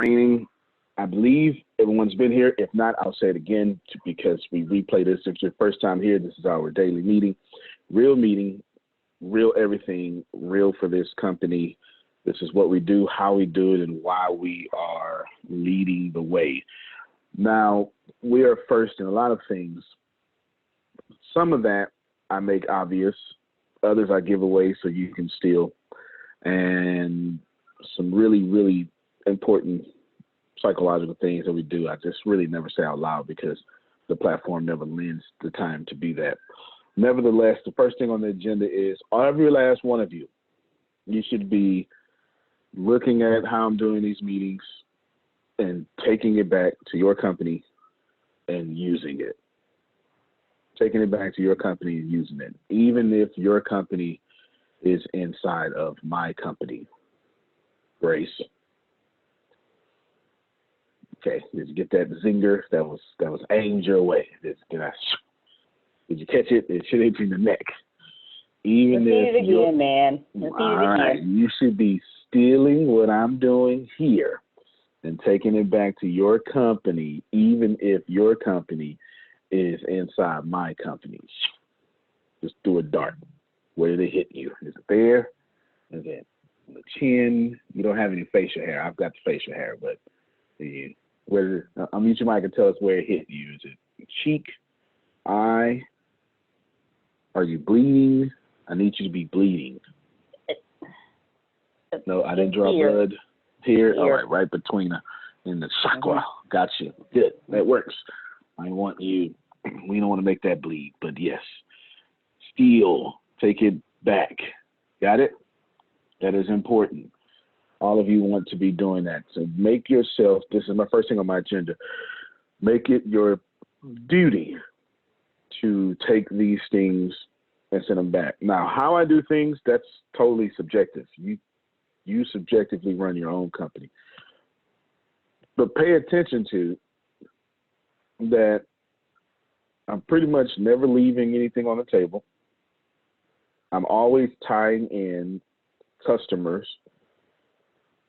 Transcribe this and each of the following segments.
training. I believe everyone's been here. If not, I'll say it again because we replay this. If it's your first time here, this is our daily meeting, real everything, real for this company. This is what we do, how we do it, and why we are leading the way. Now, we are first in a lot of things. Some of that I make obvious. Others I give away so you can steal. And some really, really important psychological things that we do, I just really never say out loud because the platform never lends the time to be that. Nevertheless, the first thing on the agenda is every last one of you, you should be looking at how I'm doing these meetings and taking it back to your company and using it. Taking it back to your company and using it, even if your company is inside of my company. Grace. Okay, did you get that zinger? That was aimed your way. Did you catch it? It should hit you in the neck. Even Repeat if it again, man. Repeat all it right, again. you should be stealing what I'm doing here and taking it back to your company, even if your company is inside my company. Just do a dart. Where did it hit you? Is it there? Is it on the chin? You don't have any facial hair. I've got the facial hair, but I'll mute your mic and tell us where it hit you. Is it cheek, eye? Are you bleeding? I need you to be bleeding. No, I didn't draw blood. Here? All right, right between in the chakra. Got you. Good. That works. We don't want to make that bleed, but yes. Steal. Take it back. Got it? That is important. All of you want to be doing that. So make yourself, this is my first thing on my agenda, make it your duty to take these things and send them back. Now, how I do things, that's totally subjective. You subjectively run your own company. But pay attention to that I'm pretty much never leaving anything on the table. I'm always tying in customers'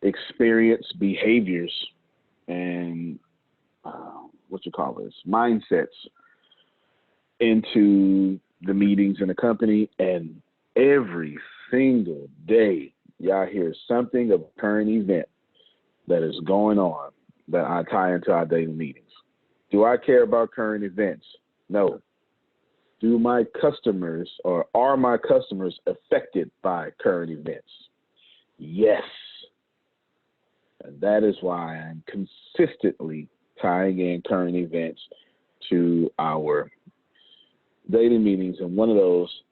experience, behaviors, and mindsets into the meetings in the company. And every single day, y'all hear something of a current event that is going on that I tie into our daily meetings. Do I care about current events? No. Do my customers or are my customers affected by current events? Yes. And that is why I'm consistently tying in current events to our daily meetings. And one of those,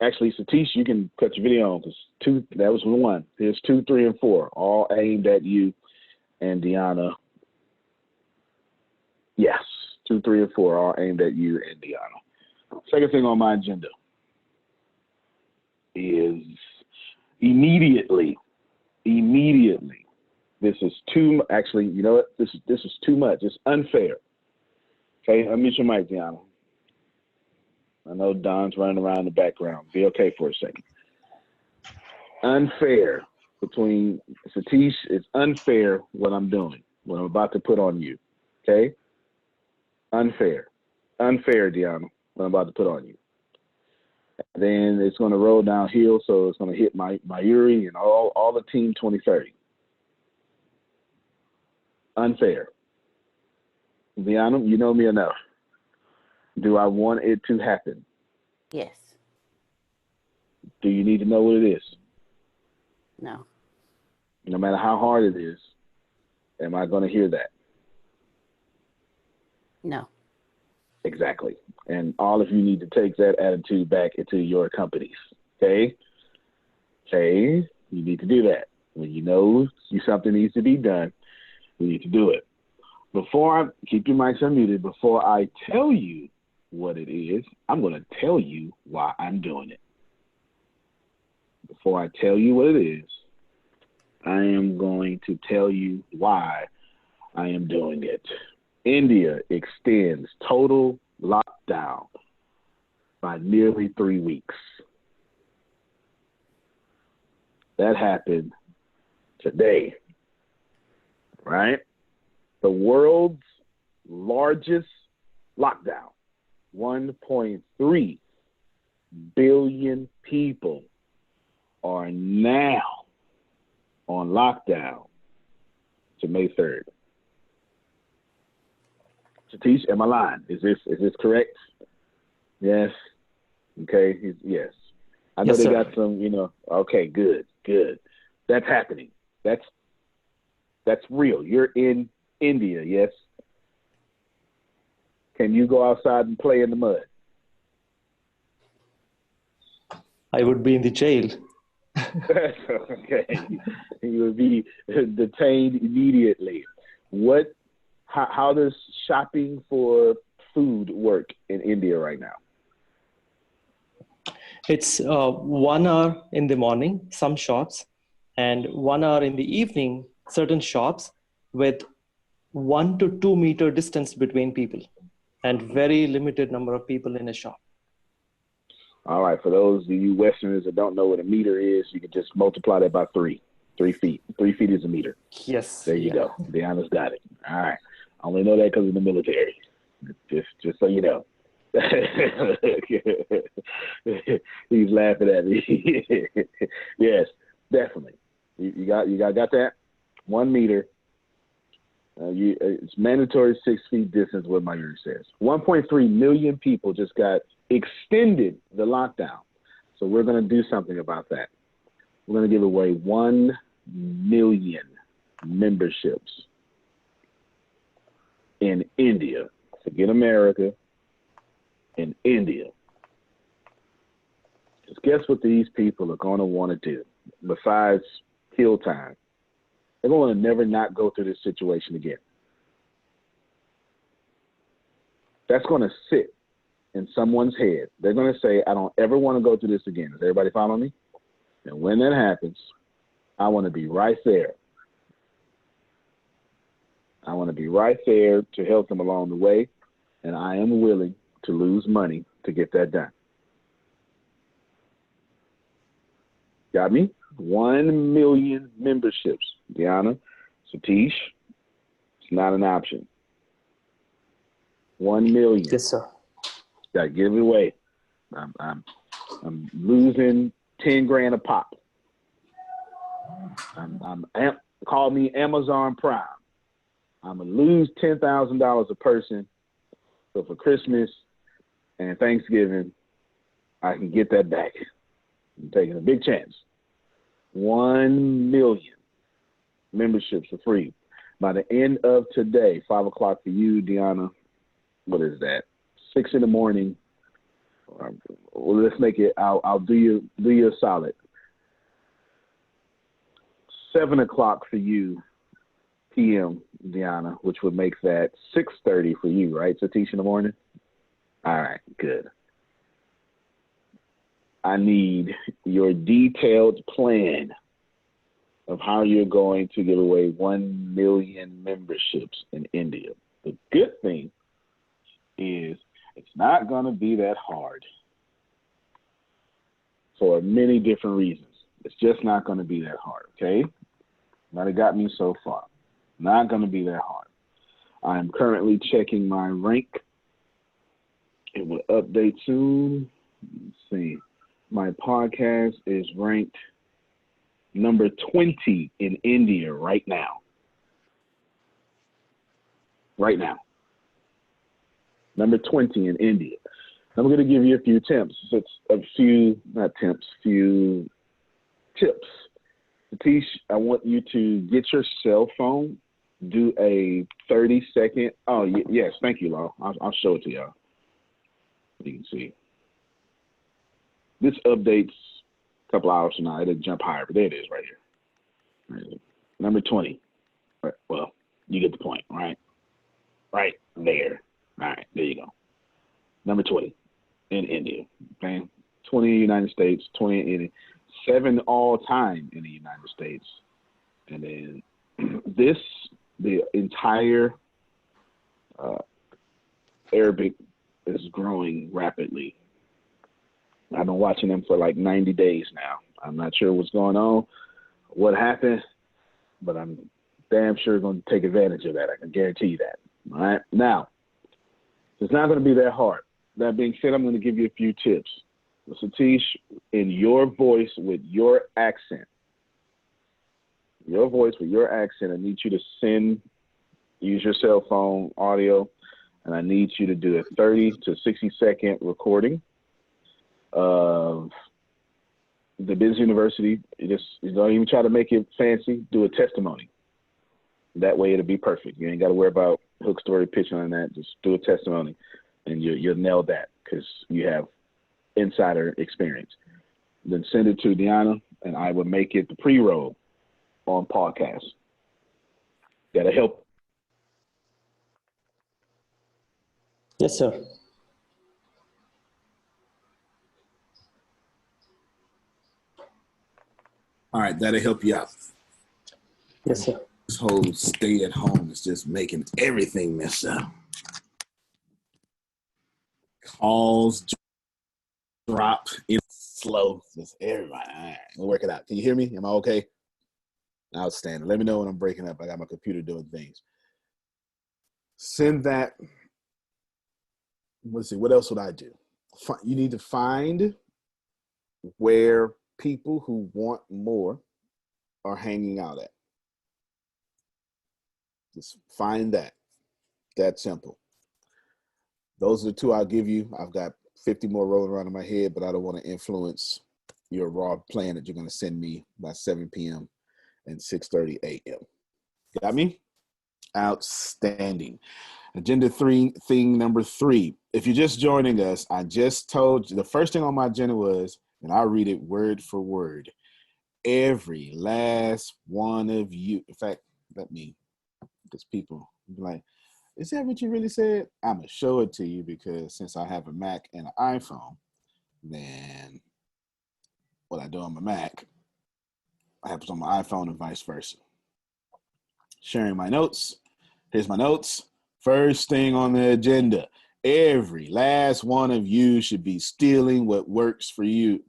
actually, Satish, you can cut your video on because that was one. There's 2, 3, and 4, all aimed at you and Deanna. Yes, 2, 3, and 4, all aimed at you and Deanna. Second thing on my agenda is immediately. This is actually, you know what? This is too much. It's unfair. Okay, unmute your mic, Deanna. I know Don's running around in the background. Be okay for a second. Unfair between Satish. It's unfair what I'm doing, what I'm about to put on you. Okay? Unfair, Deanna, what I'm about to put on you. Then it's going to roll downhill, so it's going to hit my Uri and all the Team 2030. Unfair. Deanna, you know me enough. Do I want it to happen? Yes. Do you need to know what it is? No. No matter how hard it is, am I going to hear that? No. Exactly. And all of you need to take that attitude back into your companies. Okay? Okay? You need to do that. When you know something needs to be done, we need to do it. Keep your mics unmuted. Before I tell you what it is, I'm going to tell you why I'm doing it. Before I tell you what it is, I am going to tell you why I am doing it. India extends total lockdown by nearly 3 weeks. That happened today. right? The world's largest lockdown. 1.3 billion people are now on lockdown to May 3rd. Satish, am I lying? Is this correct? Yes. Okay. Yes. I know Yes, they sir. got some, okay, good. That's happening. That's real. You're in India, yes? Can you go outside and play in the mud? I would be in the jail. Okay. You would be detained immediately. How does shopping for food work in India right now? It's 1 hour in the morning, some shops, and 1 hour in the evening, certain shops, with 1 to 2 meter distance between people and very limited number of people in a shop. All right. For those of you Westerners that don't know what a meter is, you can just multiply that by 3. 3 feet. 3 feet is a meter. Yes. There you go. Deanna's got it. All right. I only know that because of the military. Just so you know. He's laughing at me. Yes, definitely. You got that? 1 meter. It's mandatory 6 feet distance. What my unit says. 1.3 million people just got extended the lockdown. So we're going to do something about that. We're going to give away 1 million memberships in India. Forget America. In India. Because guess what these people are going to want to do besides kill time? They're going to never not go through this situation again. That's going to sit in someone's head. They're going to say, I don't ever want to go through this again. Does everybody follow me? And when that happens, I want to be right there. I want to be right there to help them along the way. And I am willing to lose money to get that done. Got me? 1 million memberships. Deanna, Satish, it's not an option. 1 million. Yes, sir. Got to give it away. I'm losing 10 grand a pop. Call me Amazon Prime. I'm gonna lose $10,000 a person. So for Christmas and Thanksgiving, I can get that back. I'm taking a big chance. 1 million memberships for free. By the end of today, 5 o'clock for you, Deanna. What is that? 6 in the morning. Well, let's make it. I'll do you a solid. 7 o'clock for you, p.m. Deanna, which would make that 6:30 for you, right, Satish, in the morning? All right, good. I need your detailed plan of how you're going to give away 1 million memberships in India. The good thing is it's not going to be that hard for many different reasons. It's just not going to be that hard, okay? Might have got me so far. Not going to be that hard. I am currently checking my rank. It will update soon. Let's see. My podcast is ranked number 20 in India right now. Right now. Number 20 in India. I'm going to give you a few tips. Few tips. Satish, I want you to get your cell phone, do a 30-second. Oh, yes. Thank you, Law. I'll show it to y'all. You can see. This updates a couple hours from now. It'll jump higher, but there it is right here. Number 20. Right, well, you get the point, right? Right there. All right, there you go. Number 20 in India. Okay? 20 in the United States, 20 in India. 7 all time in the United States. And then the entire Arabic is growing rapidly. I've been watching them for like 90 days now. I'm not sure what's going on, what happened, but damn sure going to take advantage of that. I can guarantee you that. All right. Now, it's not going to be that hard. That being said, I'm going to give you a few tips. Satish, in your voice with your accent, I need you to use your cell phone audio, and I need you to do a 30 to 60-second recording of the Business University. You don't even try to make it fancy. Do a testimony. That way it'll be perfect. You ain't got to worry about hook story, pitching on that. Just do a testimony, and you'll nail that because you have insider experience. Then send it to Deanna, and I will make it the pre-roll on podcast. That'll help. Yes, sir. All right, that'll help you out. Yes, sir. This whole stay at home is just making everything mess up. Calls drop, it's slow. Just everybody. All right, we'll work it out. Can you hear me? Am I okay? Outstanding. Let me know when I'm breaking up. I got my computer doing things. Send that. Let's see. What else would I do? You need to find where people who want more are hanging out at. Just find that. That simple. Those are the two I'll give you. I've got 50 more rolling around in my head, but I don't want to influence your raw plan that you're going to send me by 7 p.m. and 6:30 a.m. Got me? Outstanding. Agenda thing number 3. If you're just joining us, I just told you the first thing on my agenda was, and I'll read it word for word. Every last one of you. In fact, let me, because people be like, is that what you really said? I'm going to show it to you because since I have a Mac and an iPhone, then what I do on my Mac happens on my iPhone and vice versa. Sharing my notes. Here's my notes. First thing on the agenda. Every last one of you should be stealing what works for you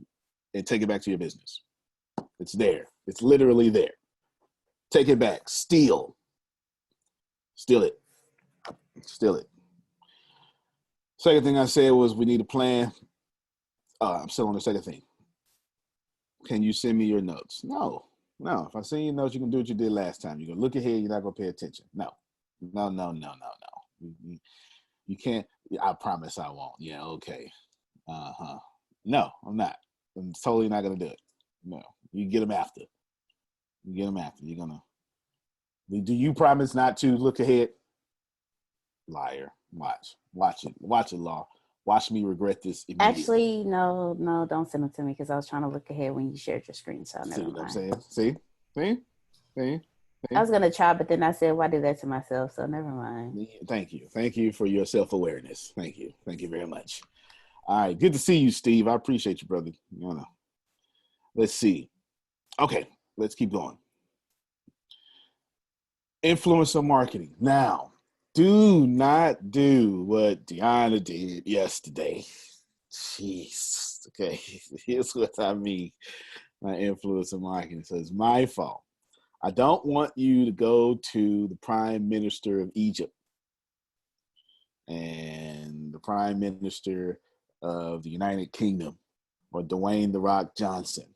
and take it back to your business. It's there. It's literally there. Take it back. Steal. Steal it. Steal it. Second thing I said was we need a plan. I'm still on the second thing. Can you send me your notes? No. If I send you notes, you can do what you did last time. You're going to look ahead. You're not going to pay attention. No. You can't. I promise I won't. Yeah, okay. No, I'm not. I'm totally not going to do it. No. You get them after. You're going to. Do you promise not to look ahead? Liar. Watch it, Law. Watch me regret this immediately. Actually, no, don't send them to me because I was trying to look ahead when you shared your screen. So never mind. See what I'm saying? See? I was gonna try, but then I said, "Why do that to myself?" So never mind. Thank you for your self-awareness. Thank you very much. All right, good to see you, Steve. I appreciate you, brother. Let's see. Okay, let's keep going. Influencer marketing. Now, do not do what Deanna did yesterday. Jeez. Okay, here's what I mean by influencer marketing. So it's my fault. I don't want you to go to the Prime Minister of Egypt and the Prime Minister of the United Kingdom or Dwayne "The Rock" Johnson.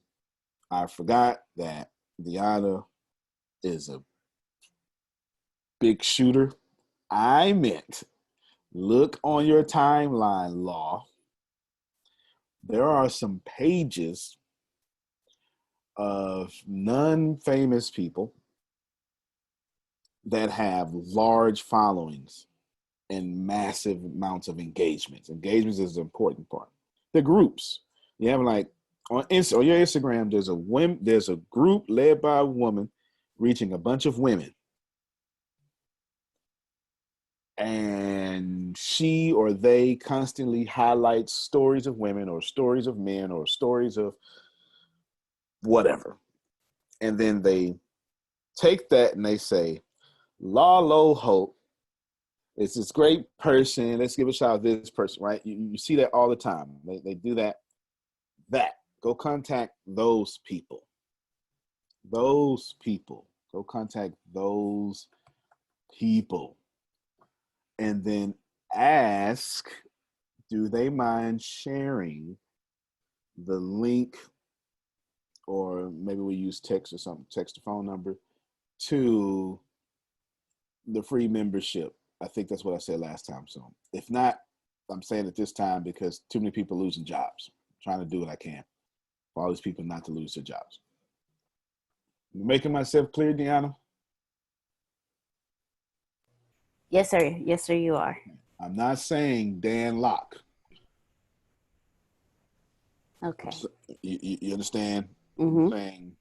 I forgot that Deanna is a big shooter. I meant look on your timeline, Law. There are some pages of non-famous people that have large followings and massive amounts of engagements. Engagements is the important part. The groups. You have like on your Instagram, there's a group led by a woman reaching a bunch of women. And she or they constantly highlight stories of women or stories of men or stories of whatever. And then they take that and they say, Lo Hope is this great person. Let's give a shout out to this person, right? You see that all the time. They do that. Go contact those people. Those people. Go contact those people and then ask, do they mind sharing the link, or maybe we use text or something, text a phone number to the free membership. I think that's what I said last time. So if not, I'm saying it this time because too many people losing jobs. I'm trying to do what I can for all these people not to lose their jobs. Making myself clear, Deanna? Yes, sir. Yes, sir, you are. I'm not saying Dan Locke. Okay. You understand? Mm-hmm. I'm saying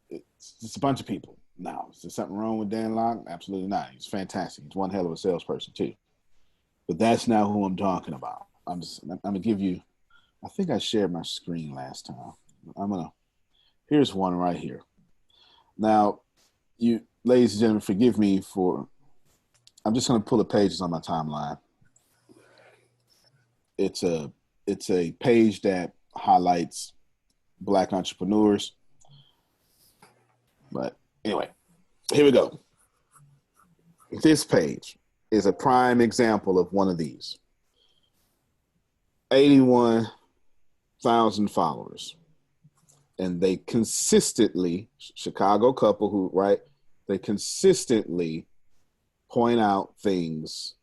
it's just a bunch of people. Now, is there something wrong with Dan Locke? Absolutely not. He's fantastic. He's one hell of a salesperson too. But that's not who I'm talking about. I'm gonna give you. I think I shared my screen last time. Here's one right here. Now, you ladies and gentlemen, forgive me for. I'm just gonna pull the pages on my timeline. It's a page that highlights Black entrepreneurs. But anyway, here we go. This page is a prime example of one of these. 81,000 followers. And they consistently, Chicago couple who, right? They consistently point out things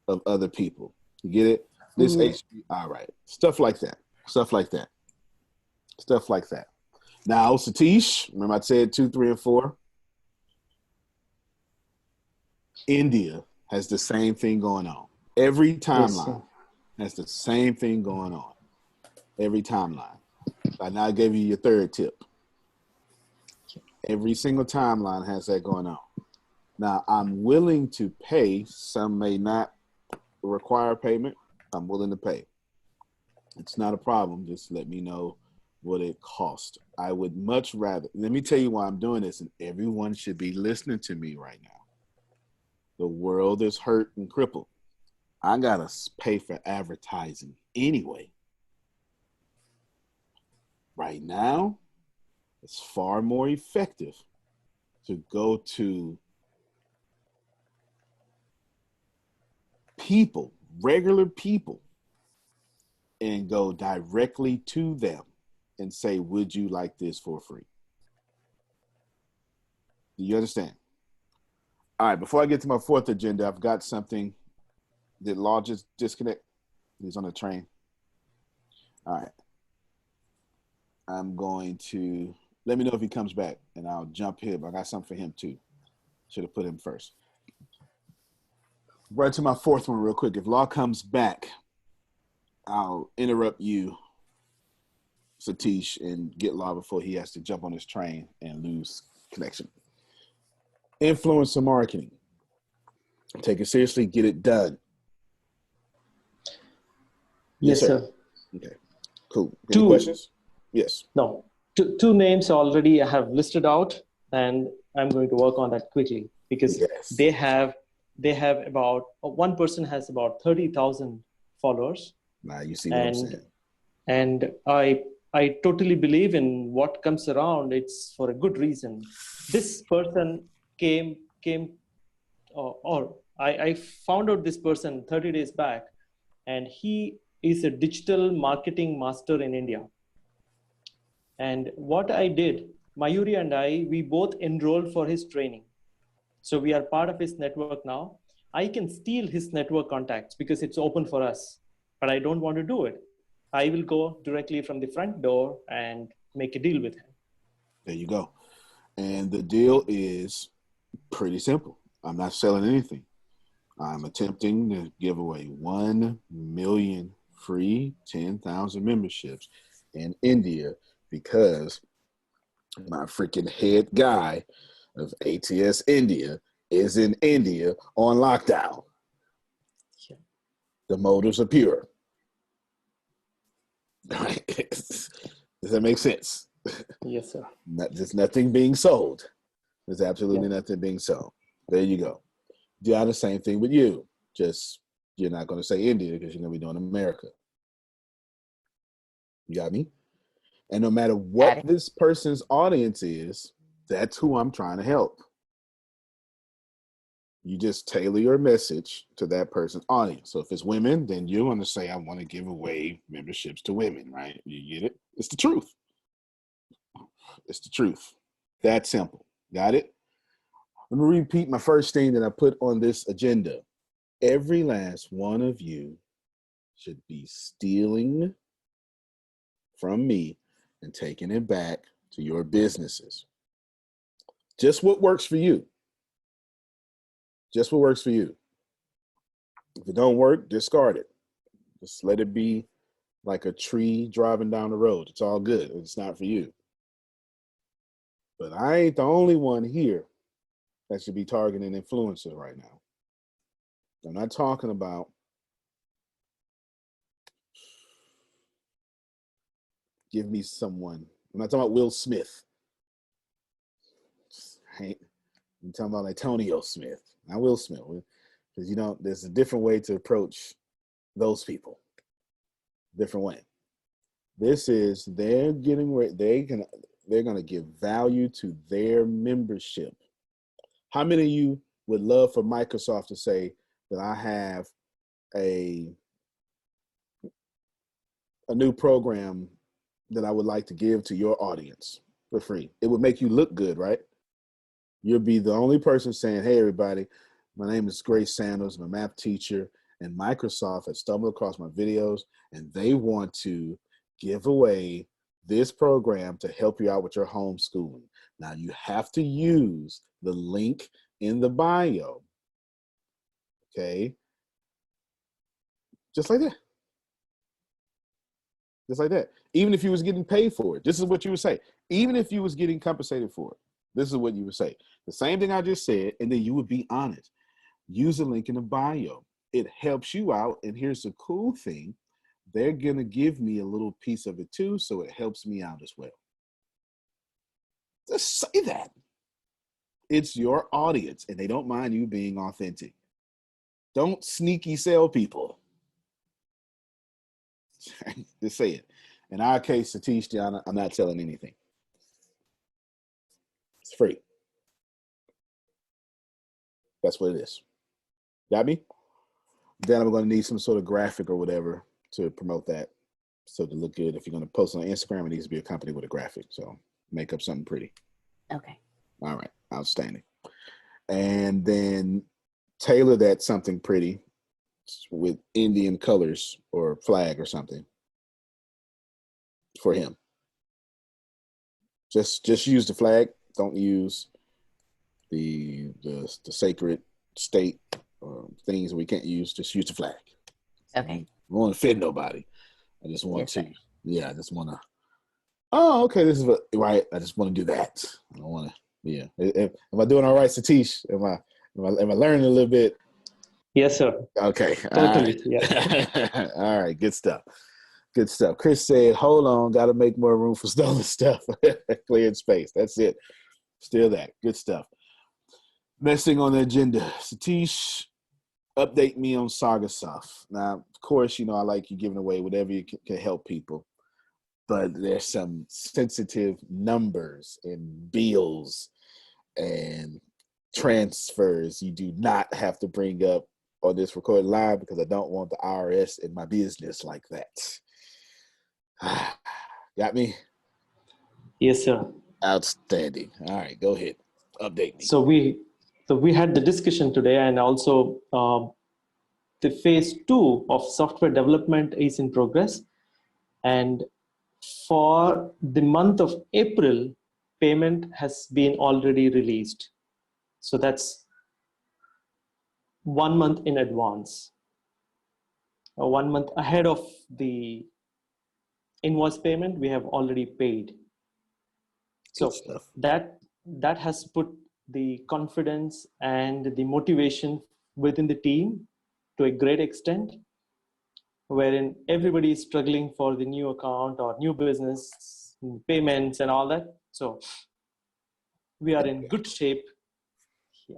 of other people. You get it? This HBI, right? Stuff like that. Stuff like that. Stuff like that. Now, Satish, remember I said 2, 3, and 4? India has the same thing going on. Every timeline has the same thing going on. Every timeline. I now gave you your third tip. Every single timeline has that going on. Now, I'm willing to pay. Some may not require payment. I'm willing to pay. It's not a problem. Just let me know what it costs. I would much rather, let me tell you why I'm doing this, and everyone should be listening to me right now. The world is hurt and crippled. I gotta pay for advertising anyway. Right now, it's far more effective to go to people, regular people, and go directly to them and say, would you like this for free? Do you understand? All right, before I get to my fourth agenda, I've got something. Did Law just disconnect? He's on the train. All right. I'm going to, let me know if he comes back and I'll jump him. I got something for him too. Should have put him first. Right to my fourth one real quick. If Law comes back, I'll interrupt you, Satish, and get Law before he has to jump on his train and lose connection. Influencer marketing. Take it seriously, get it done. Yes, sir. Okay, cool. Any questions? Yes. No, two names already I have listed out, and I'm going to work on that quickly because they have about, one person has about 30,000 followers. Now you see what I'm saying. And I totally believe in what comes around. It's for a good reason. This person I found out this person 30 days back, and he is a digital marketing master in India. And what I did, Mayuri and we both enrolled for his training. So we are part of his network now. I can steal his network contacts because it's open for us, but I don't want to do it. I will go directly from the front door and make a deal with him. There you go. And the deal is pretty simple. I'm not selling anything. I'm attempting to give away 1 million free 10,000 memberships in India because my freaking head guy of ATS India is in India on lockdown. Yeah. The motives are pure. Does that make sense? Yes, sir. There's nothing being sold. There's absolutely nothing being sold. There you go. Do the same thing with you. Just you're not going to say India because you're going to be doing America. You got me? And no matter what this person's audience is, That's who I'm trying to help. You just tailor your message to that person's audience. So if it's women, then you want to say, I want to give away memberships to women, right? You get it? It's the truth. It's the truth. That simple. Got it? Let me repeat my first thing that I put on this agenda. Every last one of you should be stealing from me and taking it back to your businesses. Just what works for you. Just what works for you. If it don't work, discard it. Just let it be like a tree driving down the road. It's all good. It's not for you. But I ain't the only one here that should be targeting influencers right now. I'm not talking about give me someone. I'm not talking about Will Smith. I'm talking about Antonio Smith, not Will Smith. Because there's a different way to approach those people. Different way. This is they're gonna give value to their membership. How many of you would love for Microsoft to say that I have a new program that I would like to give to your audience for free? It would make you look good, right? You'll be the only person saying, hey, everybody, my name is Grace Sanders, I'm a math teacher, and Microsoft has stumbled across my videos, and they want to give away this program to help you out with your homeschooling. Now, you have to use the link in the bio, okay? Just like that. Just like that. Even if you was getting paid for it, this is what you would say. Even if you was getting compensated for it, this is what you would say. The same thing I just said, and then you would be honest. Use the link in the bio. It helps you out, and here's the cool thing. They're going to give me a little piece of it too, so it helps me out as well. Just say that. It's your audience, and they don't mind you being authentic. Don't sneaky sell people. Just say it. In our case, Satish, Diana, I'm not selling anything. It's free. That's what it is. Got me? Then I'm going to need some sort of graphic or whatever to promote that, so to look good. If you're going to post on Instagram, it needs to be accompanied with a graphic. So make up something pretty. Okay. All right. Outstanding. And then tailor that something pretty with Indian colors or flag or something for him. Just use the flag. Don't use the sacred state things we can't use. Just use the flag. Okay. I don't want to offend nobody. I just want Yes, to. sir. Yeah, I just want to. Oh, okay. This is what, right. I just want to do that. I don't want to. Yeah. Am I doing all right, Satish? Am I learning a little bit? Yes, sir. Okay. Totally. All Yeah. right. All right. Good stuff. Good stuff. Chris said, hold on, got to make more room for stolen stuff. Cleared space. That's it. Still that. Good stuff. Next thing on the agenda, Satish, update me on Sagasoft. Now, of course, I like you giving away whatever you can help people, but there's some sensitive numbers and bills and transfers you do not have to bring up on this recorded live, because I don't want the IRS in my business like that. Got me? Yes, sir. Outstanding. All right, go ahead. Update me. So we had the discussion today, and also the phase 2 of software development is in progress. And for the month of April, payment has been already released. So that's 1 month in advance, or 1 month ahead of the invoice payment, we have already paid. So that has put the confidence and the motivation within the team to a great extent, wherein everybody is struggling for the new account or new business payments and all that. So we are in good shape. Yeah.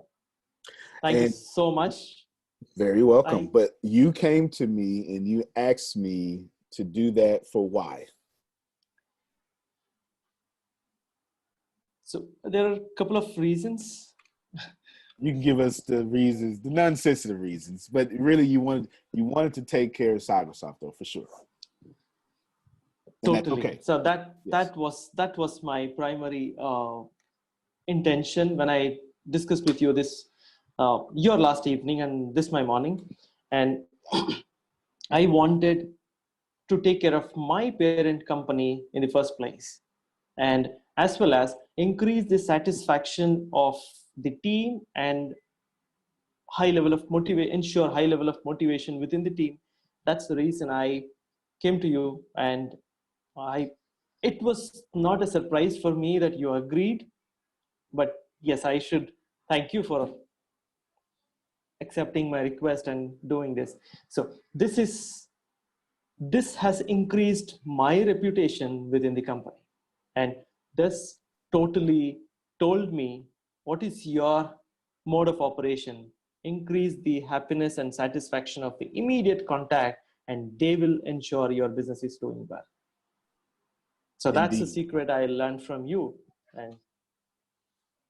Thank you so much. Very welcome. But you came to me and you asked me to do that for why? So there are a couple of reasons. You can give us the reasons, the non-sensitive reasons, but really you wanted to take care of Cybersoft though, for sure. And that's Totally. okay. So Yes. that was my primary intention when I discussed with you this your last evening and this my morning, and I wanted to take care of my parent company in the first place, and as well as increase the satisfaction of the team and ensure high level of motivation within the team. That's the reason I came to you, and it was not a surprise for me that you agreed, but yes, I should thank you for accepting my request and doing this. So this has increased my reputation within the company, and this totally told me what is your mode of operation. Increase the happiness and satisfaction of the immediate contact, and they will ensure your business is doing well. So that's the Indeed. secret I learned from you, and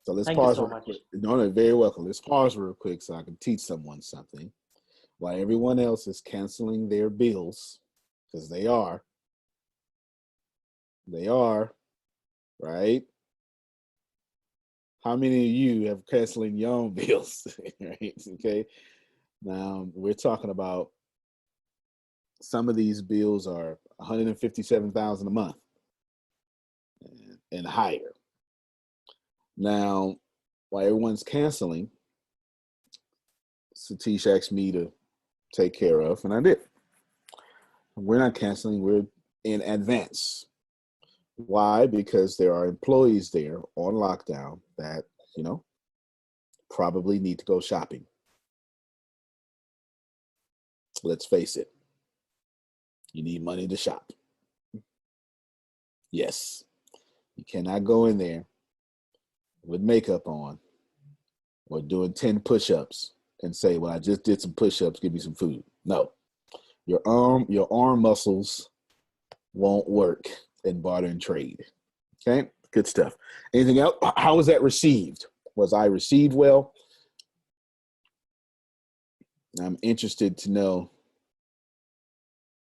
So let's thank you pause so real much. quick. No, no, very welcome. Let's pause real quick so I can teach someone something. While everyone else is canceling their bills, because they are, right? How many of you have canceling your own bills? Right? Okay. Now we're talking about some of these bills are $157,000 a month and higher. Now, while everyone's canceling, Satish asked me to take care of, and I did. We're not canceling, we're in advance. Why? Because there are employees there on lockdown that, probably need to go shopping. Let's face it. You need money to shop. Yes. You cannot go in there with makeup on or doing 10 push-ups and say, well, I just did some push-ups, give me some food. No. Your arm muscles won't work in barter and trade. Okay? Good stuff. Anything else? How was that received? Was I received well? I'm interested to know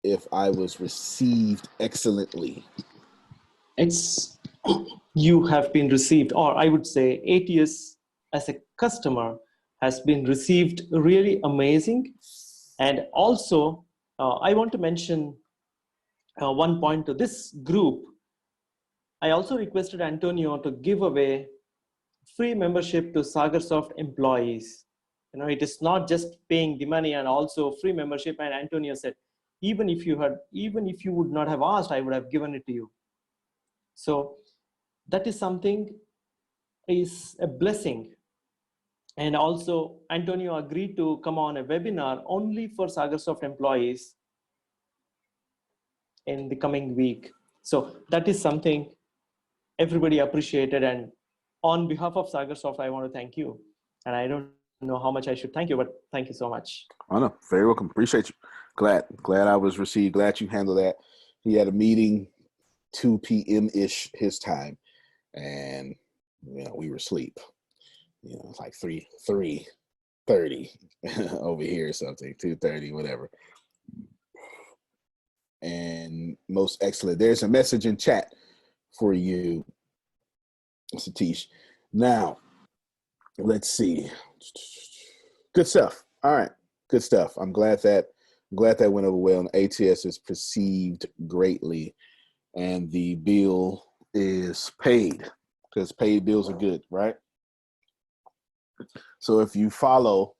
if I was received excellently. You have been received, or I would say ATS as a customer has been received really amazing. And also, I want to mention one point to this group. I also requested Antonio to give away free membership to Sagarsoft employees. It is not just paying the money and also free membership. And Antonio said, even if you would not have asked, I would have given it to you. So that is something, is a blessing. And also Antonio agreed to come on a webinar only for Sagarsoft employees in the coming week. So that is something everybody appreciated. And on behalf of Sagarsoft, I want to thank you. And I don't know how much I should thank you, but thank you so much. Oh no, very welcome. Appreciate you. Glad I was received. Glad you handled that. He had a meeting 2 p.m.-ish his time, and we were asleep. It's like 3:30 over here or something, 2:30, whatever. And most excellent. There's a message in chat for you, Satish. Now, let's see. Good stuff. All right, good stuff. I'm glad that went over well. And ATS is perceived greatly, and the bill is paid, because paid bills are good, right? So if you follow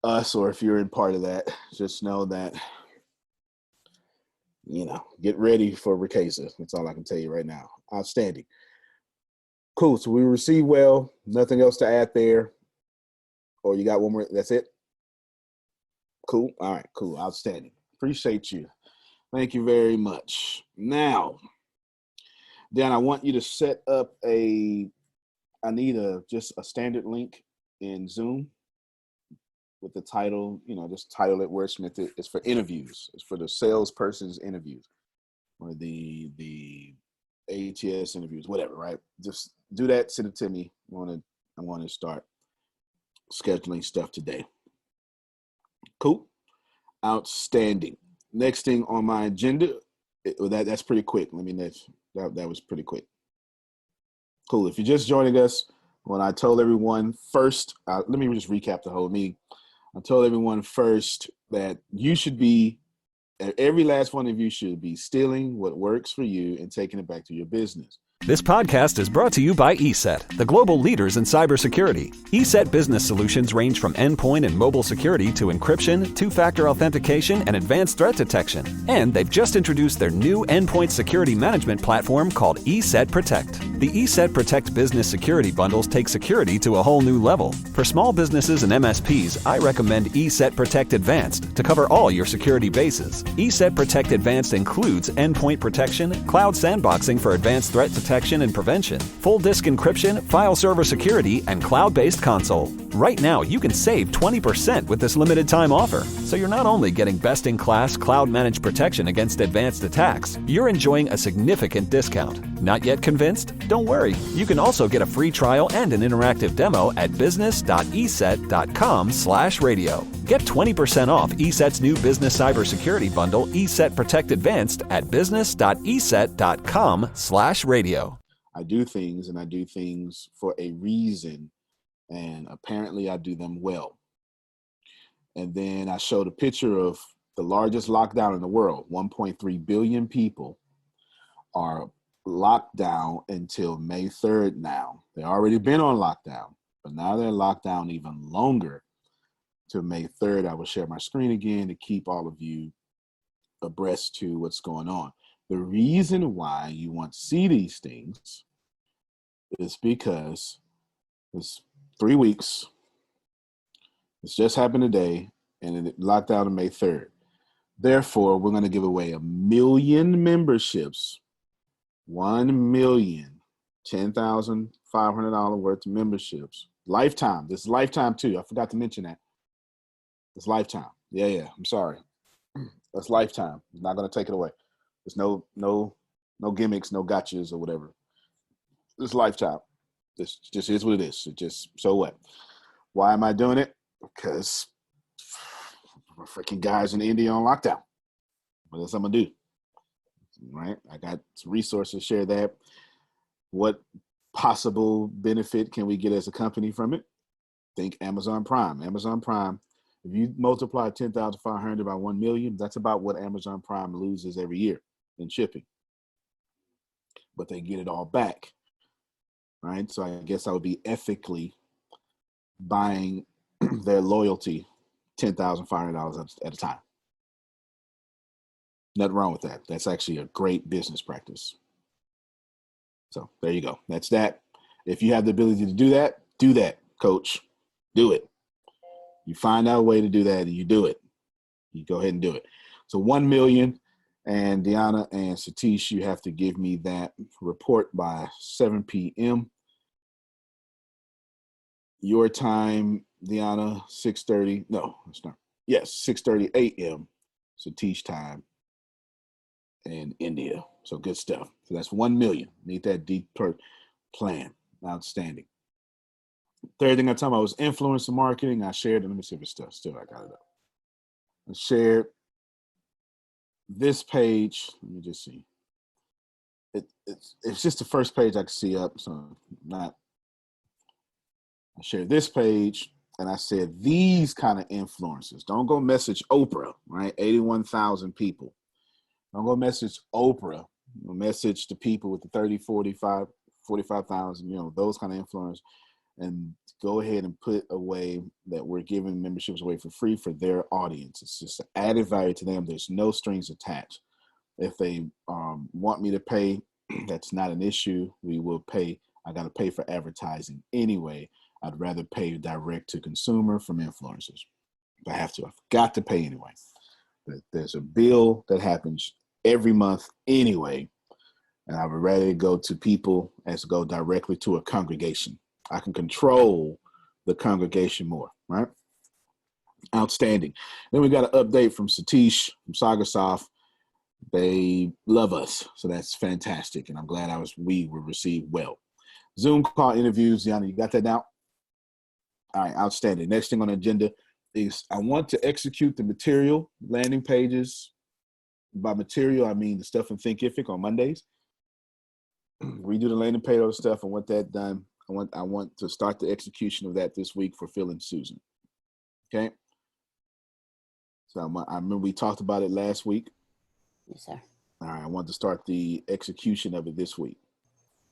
us, or if you're in part of that, just know that, get ready for Ricasa. That's all I can tell you right now. Outstanding. Cool. So we received well. Nothing else to add there. Or you got one more? That's it? Cool. All right. Cool. Outstanding. Appreciate you. Thank you very much. Now, Dan, I want you to set up I need just a standard link in Zoom with the title, just title it, wordsmith it. It's for interviews. It's for the salesperson's interviews, or the ATS interviews, whatever, right? Just do that, send it to me. I want to start scheduling stuff today. Cool. Outstanding. Next thing on my agenda, that's pretty quick. That was pretty quick. Cool. If you're just joining us, when I told everyone first, let me just recap the whole meeting. I told everyone first that you should be, every last one of you should be stealing what works for you and taking it back to your business. This podcast is brought to you by ESET, the global leaders in cybersecurity. ESET business solutions range from endpoint and mobile security to encryption, two-factor authentication, and advanced threat detection. And they've just introduced their new endpoint security management platform called ESET Protect. The ESET Protect business security bundles take security to a whole new level. For small businesses and MSPs, I recommend ESET Protect Advanced to cover all your security bases. ESET Protect Advanced includes endpoint protection, cloud sandboxing for advanced threat detection and prevention, full disk encryption, file server security, and cloud-based console. Right now, you can save 20% with this limited time offer. So you're not only getting best-in-class cloud-managed protection against advanced attacks, you're enjoying a significant discount. Not yet convinced? Don't worry. You can also get a free trial and an interactive demo at business.eset.com/radio. Get 20% off ESET's new business cybersecurity bundle, ESET Protect Advanced, at business.eset.com/radio. I do things, and I do things for a reason, and apparently I do them well. And then I showed a picture of the largest lockdown in the world. 1.3 billion people are locked down until May 3rd now. They've already been on lockdown, but now they're locked down even longer to May 3rd. I will share my screen again to keep all of you abreast to what's going on. The reason why you want to see these things is because it's 3 weeks. It's just happened today, and it locked down on May 3rd. Therefore, we're going to give away 1 million memberships, 1 million, $10,500 worth of memberships. Lifetime. This is lifetime too. I forgot to mention that. It's lifetime. Yeah. I'm sorry. That's lifetime. I'm not going to take it away. There's no gimmicks, no gotchas or whatever. It's lifetime. This just is what it is. It just, so what? Why am I doing it? Because freaking guys in India on lockdown. What else I'm gonna do? Right? I got some resources to share that. What possible benefit can we get as a company from it? Think Amazon Prime. Amazon Prime, if you multiply 10,500 by 1 million, that's about what Amazon Prime loses every year in shipping. But they get it all back. Right? So I guess I would be ethically buying their loyalty $10,500 at a time. Nothing wrong with that. That's actually a great business practice. So there you go. That's that. If you have the ability to do that, coach. Do it. You find out a way to do that and you do it. You go ahead and do it. So 1 million, and Deanna and Satish, you have to give me that report by 7 p.m. Your time, Deanna, 6:30. No, it's not. Yes, 6:30 a.m. Satish time in India. So good stuff. So that's 1 million. Need that deep plan. Outstanding. Third thing I talked about was influencer marketing. I shared it. Let me see if it's still I got it up. I shared this page. Let me just see. It's just the first page I can see up. So not. I shared this page and I said, these kind of influencers, don't go message Oprah, right? 81,000 people. Don't go message Oprah. Go message the people with the 30, 45,000, those kind of influencers, and go ahead and put away that we're giving memberships away for free for their audience. It's just added value to them. There's no strings attached. If they want me to pay, that's not an issue. We will pay. I got to pay for advertising anyway. I'd rather pay direct to consumer from influencers. If I have to, I've got to pay anyway. There's a bill that happens every month anyway, and I would rather go to people as go directly to a congregation. I can control the congregation more, right? Outstanding. Then we got an update from Satish from Sagarsoft. They love us, so that's fantastic, and I'm glad we were received well. Zoom call interviews, Yana, you got that now? All right, outstanding. Next thing on the agenda is I want to execute the material landing pages. By material, I mean the stuff in Thinkific on Mondays. Redo the landing page stuff. I want that done. I want to start the execution of that this week for Phil and Susan. Okay. So I remember we talked about it last week. Yes, sir. All right. I want to start the execution of it this week.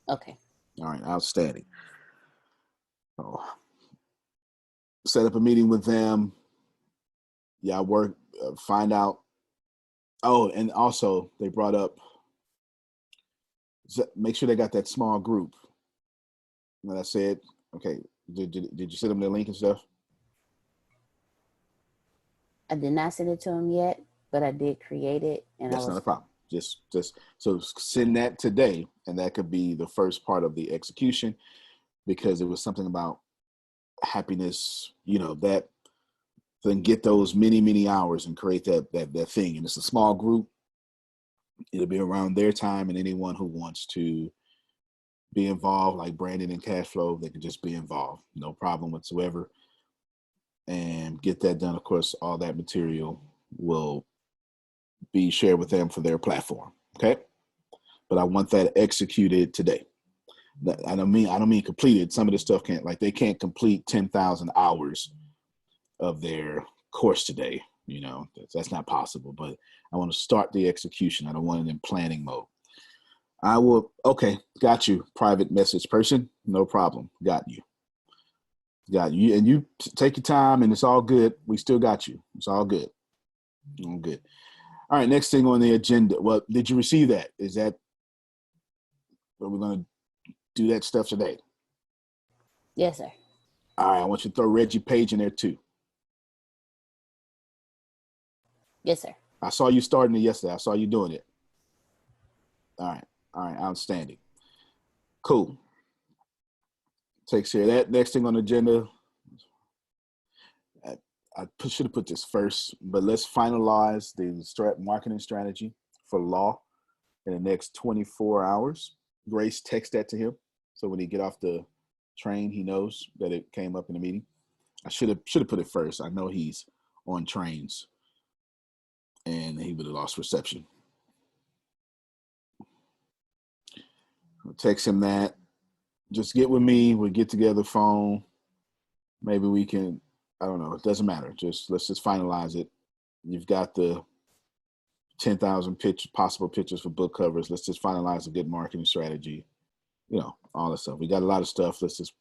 Okay. All right. Outstanding. Oh, set up a meeting with them. Yeah, work. Find out. Oh, and also they brought up. Make sure they got that small group. And I said, okay, did you send them the link and stuff? I did not send it to him yet, but I did create it. And that's not a problem. Just so send that today, and that could be the first part of the execution, because it was something about happiness, that then get those many hours and create that thing. And it's a small group. It'll be around their time, and anyone who wants to be involved, like Brandon and Cashflow, they can just be involved, no problem whatsoever, and get that done. Of course, all that material will be shared with them for their platform. Okay, but I want that executed today. I don't mean completed. Some of the stuff they can't complete 10,000 hours of their course today. That's not possible. But I want to start the execution. I don't want it in planning mode. I will. Okay, got you. Private message person, no problem. Got you. And you take your time, and it's all good. We still got you. It's all good. All good. All right. Next thing on the agenda. Well, did you receive that? Is that what we're going to do that stuff today? Yes, sir. All right. I want you to throw Reggie Page in there too. Yes, sir. I saw you starting it yesterday. I saw you doing it. All right. Outstanding. Cool. Takes care of that. Next thing on the agenda. I should have put this first, but let's finalize the marketing strategy for law in the next 24 hours. Grace, text that to him, so when he get off the train, he knows that it came up in the meeting. I should have put it first. I know he's on trains, and he would have lost reception. I'll text him that. Just get with me. We'll get together phone. Maybe we can. I don't know. It doesn't matter. Let's just finalize it. You've got the 10,000 possible pictures for book covers. Let's just finalize a good marketing strategy. All that stuff. We got a lot of stuff. Let's just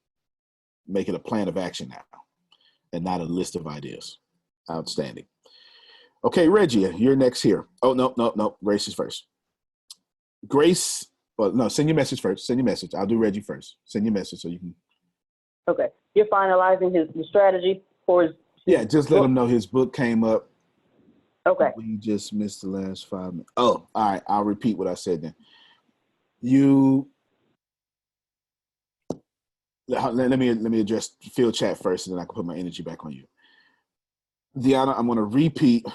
make it a plan of action now, and not a list of ideas. Outstanding. Okay, Reggie, you're next here. Oh, no. Grace is first. Grace, well, no, send your message first. Send your message. I'll do Reggie first. Send your message so you can. Okay. You're finalizing the strategy for his. Yeah, just let him know his book came up. Okay. We just missed the last 5 minutes. Oh, all right. I'll repeat what I said then. Let me address field chat first, and then I can put my energy back on you. Deanna, I'm going to repeat,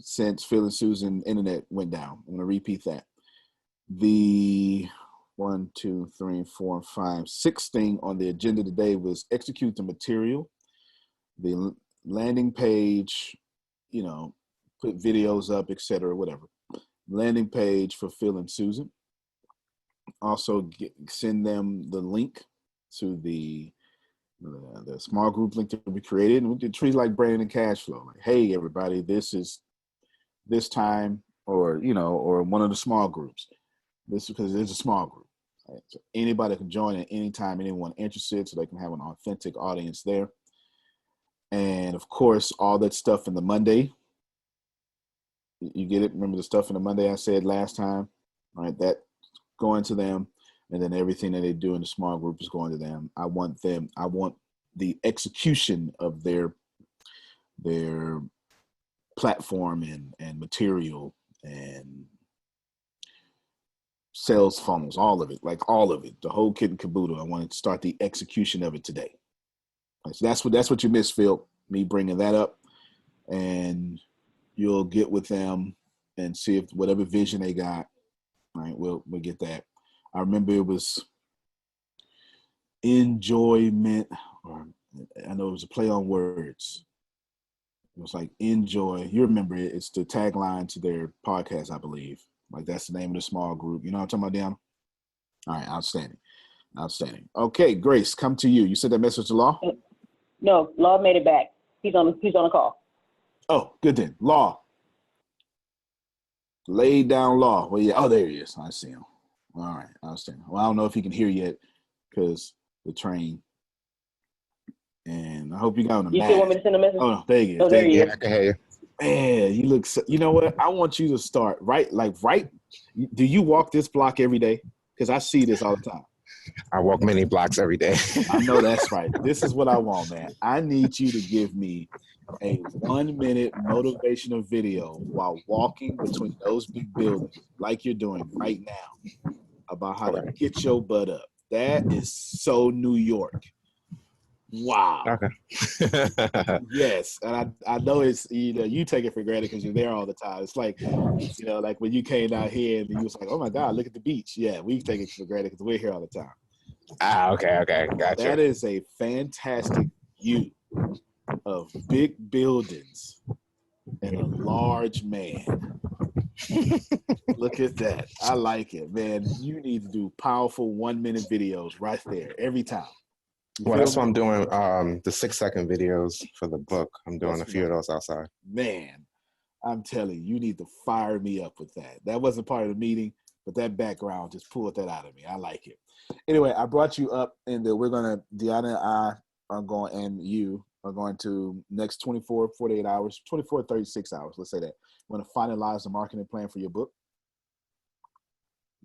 since Phil and Susan internet went down. I'm going to repeat that. The 1, 2, 3, 4, 5, 6 thing on the agenda today was execute the material, the landing page, put videos up, etc., whatever. Landing page for Phil and Susan. Also send them the link to the small group link that we created, and we did treat like Brandon and Cashflow. Like, hey, everybody, this is this time, or one of the small groups. This because it's a small group. Right? So anybody can join at any time, anyone interested, so they can have an authentic audience there. And of course, all that stuff in the Monday. You get it? Remember the stuff in the Monday I said last time? All right, that going to them, and then everything that they do in the small group is going to them. I want the execution of their platform and material and sales funnels, all of it, the whole kit and caboodle. I wanted to start the execution of it today. So that's what you missed, Phil, me bringing that up, and you'll get with them and see if whatever vision they got, right, we'll get that. I remember it was enjoyment, or I know it was a play on words. It was like enjoy. You remember it. It's the tagline to their podcast, I believe. Like that's the name of the small group. You know what I'm talking about, Deanna? All right, outstanding. Outstanding. Okay, Grace, come to you. You sent that message to Law? No, Law made it back. He's on a call. Oh, good then. Law. Laid down Law. Well, yeah. Oh, there he is. I see him. All right, outstanding. Well, I don't know if he can hear yet because the train. And I hope you got on the You mask. still want me to send a message? Oh, no, there you go. Oh, there he is. I can hear you. Man, you look so, you know what? I want you to start right. Do you walk this block every day? Because I see this all the time. I walk many blocks every day. I know that's right. This is what I want, man. I need you to give me a 1-minute motivational video while walking between those big buildings, like you're doing right now, about how to get your butt up. That is so New York. Wow. Okay. Yes, and I know it's, you take it for granted because you're there all the time. It's like, like when you came out here and you was like, oh my God, look at the beach. Yeah, we take it for granted because we're here all the time. Okay, gotcha. That is a fantastic view of big buildings and a large man. Look at that. I like it, man. You need to do powerful 1-minute videos right there every time. Well, that's why I'm doing the 6-second videos for the book. I'm doing a few of those outside. Man, I'm telling you, you need to fire me up with that. That wasn't part of the meeting, but that background just pulled that out of me. I like it. Anyway, I brought you up, and Deanna and I are going, and you are going to next 24, 48 hours, 24, 36 hours, let's say that. We're going to finalize the marketing plan for your book.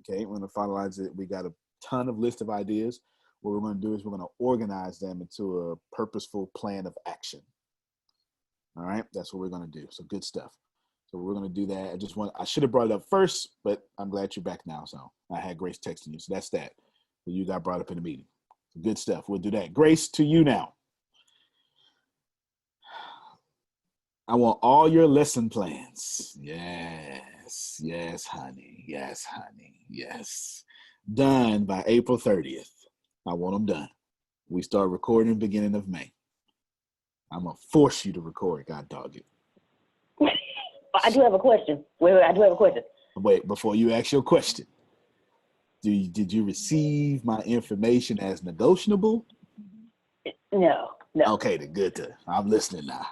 Okay, we're going to finalize it. We got a ton of list of ideas. What we're going to do is we're going to organize them into a purposeful plan of action. All right, that's what we're going to do. So good stuff. So we're going to do that. I should have brought it up first, but I'm glad you're back now. So I had Grace texting you. So that's that. So you got brought up in the meeting. Good stuff. We'll do that. Grace, to you now. I want all your lesson plans. Yes, honey. Yes, honey. Yes. Done by April 30th. I want them done. We start recording beginning of May. I'm going to force you to record, God dog it. I do have a question. Wait, I do have a question. Wait, before you ask your question, did you receive my information as negotiable? No. Okay, then good. I'm listening now.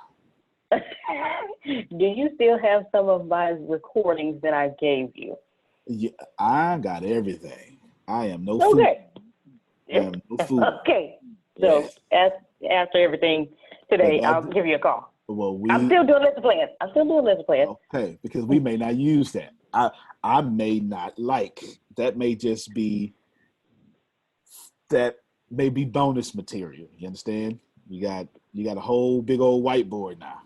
Do you still have some of my recordings that I gave you? Yeah, I got everything. I am no fool. Okay. I am no fool. Okay. So yes. after everything today, I'll give you a call. Well, I'm still doing lesson plans. Okay, because we may not use that. I may not like. That may just be, that may be bonus material. You understand? You got a whole big old whiteboard now.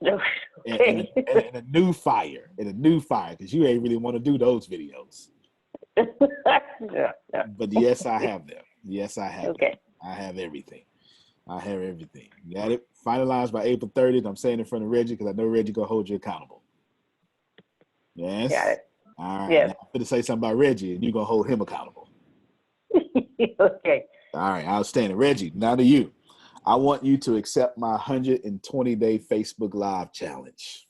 Okay. And a new fire, because you ain't really want to do those videos. Yeah. But yes, I have them. Yes, I have Okay. them. I have everything. You got it? Finalized by April 30th. I'm saying in front of Reggie because I know Reggie going to hold you accountable. Yes? Got it. All right. Yes. Now I'm going to say something about Reggie and you're going to hold him accountable. Okay. All right. Outstanding. Reggie, now to you. I want you to accept my 120-day Facebook Live challenge.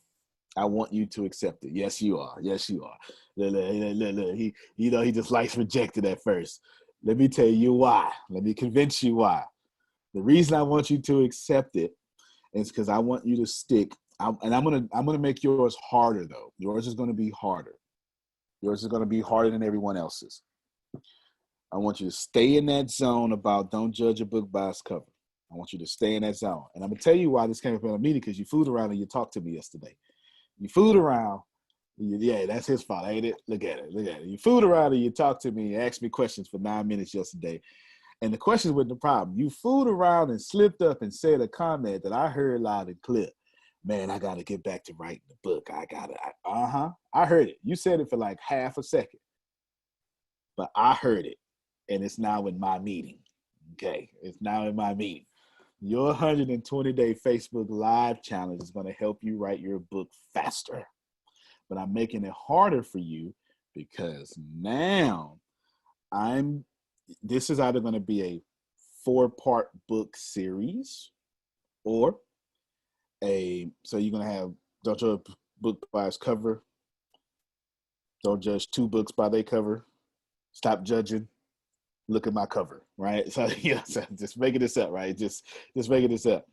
I want you to accept it. Yes, you are. Look. He just likes rejected at first. Let me tell you why. Let me convince you why. The reason I want you to accept it is because I want you to stick. And I'm gonna make yours harder though. Yours is gonna be harder. Yours is gonna be harder than everyone else's. I want you to stay in that zone about don't judge a book by its cover. I want you to stay in that zone. And I'm gonna tell you why this came up in a meeting, because you fooled around and you talked to me yesterday. You fooled around. Yeah, that's his fault, ain't it? Look at it. You fooled around and you talked to me and asked me questions for 9 minutes yesterday. And the questions wasn't the problem. You fooled around and slipped up and said a comment that I heard loud and clear. Man, I got to get back to writing the book. I heard it. You said it for like half a second. But I heard it. And it's now in my meeting. Okay? It's now in my meeting. Your 120-day Facebook Live challenge is going to help you write your book faster. but I'm making it harder for you because now this is either going to be a 4-part book series or so you're going to have, don't judge a book by its cover. Don't judge 2 books by their cover. Stop judging. Look at my cover, right? So, so just making this up, right? Just making this up.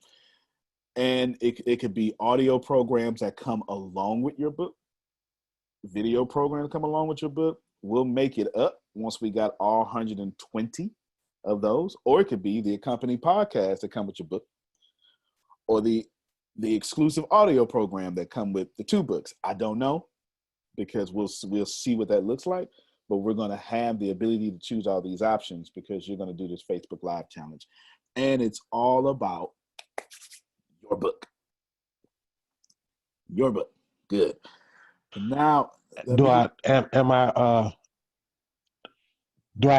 And it could be audio programs that come along with your book, video programs come along with your book. We'll make it up once we got all 120 of those. Or it could be the accompanying podcast that come with your book, or the exclusive audio program that come with the 2 books. I don't know, because we'll see what that looks like. But we're going to have the ability to choose all these options because you're going to do this Facebook Live challenge. And it's all about your book. Your book. Good. And now, Do I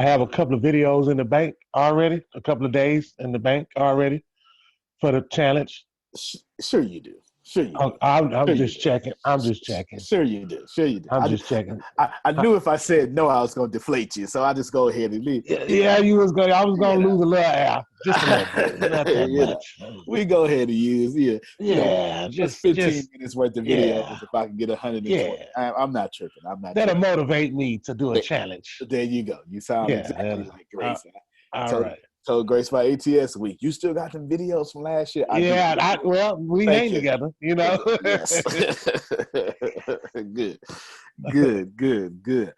have a couple of videos in the bank already? A couple of days in the bank already for the challenge? Sure you do. Sure you do. I'm just checking. I'm just checking. Sure you do. Sure you do. I'm just checking. I knew if I said no, I was going to deflate you. So I just go ahead and leave. Yeah, I was going to lose a little air. Just a little bit. Not that much. We go ahead and use, just 15 minutes worth of videos if I can get 120. Yeah. I'm not tripping. That'll motivate me to do a challenge. There you go. You sound exactly like Grace. All right. Told Grace about ATS week. You still got them videos from last year. We hang together, Yes. Good.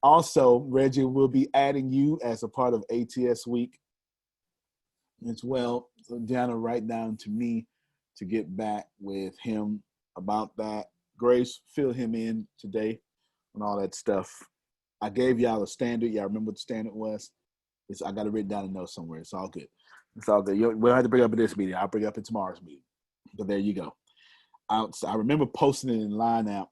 Also, Reggie will be adding you as a part of ATS week as well. So Deanna, write down to me to get back with him about that. Grace, fill him in today on all that stuff. I gave y'all a standard. Y'all remember what the standard was? I got it written down in notes somewhere. It's all good. It's all good. We don't have to bring it up in this meeting. I'll bring it up in tomorrow's meeting. But there you go. I remember posting it in line out